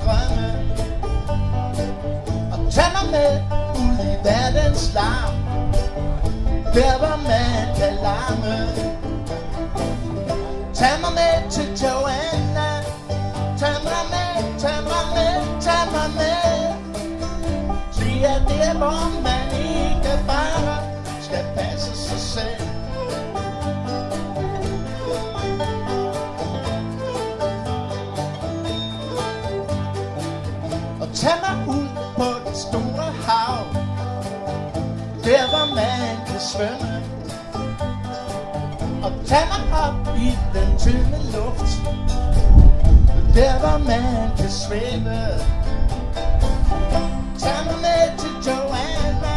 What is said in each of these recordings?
drømme og tag mig med ud i verdens larm, der hvor man kan larme. Tag mig med til Joanna, tag mig med, tag mig med, tag mig med. Sig at det er hvor man ikke bare skal passe sig selv. Og tag mig ud på det store hav, der hvor man kan svømme. Og tag mig op i den tynde luft, der hvor man kan svæve. Tag mig med til Joanna,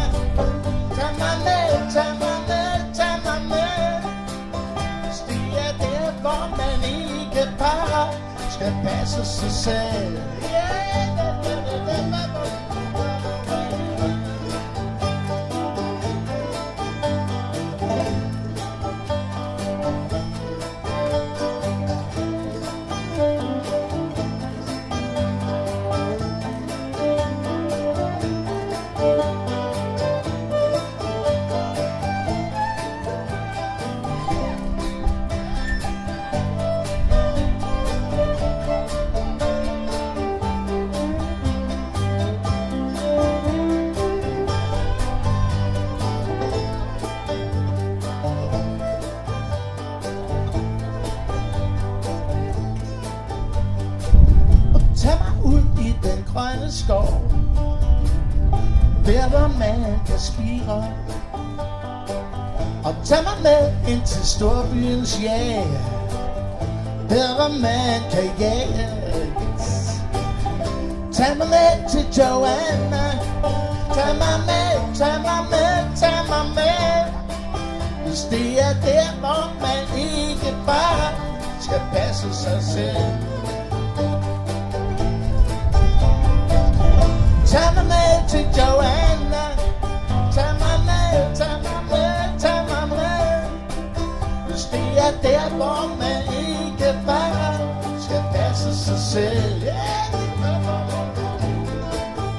tag mig med, tag mig med, tag mig med. Stig er der hvor man ikke bare skal passe sig selv. Tag mig ud i den grønne skov, der hvor man kan spire. Og tag mig med ind til storbyens jag, der hvor man kan jages. Tag mig med til Joanna, tag mig med, tag mig med, tag mig med. Hvis det er der hvor man ikke bare skal passe sig selv. Tag mig med til Joanna, tag mig med, tag mig med, tag mig med. Hvis det er der hvor man ikke bare skal passe sig selv.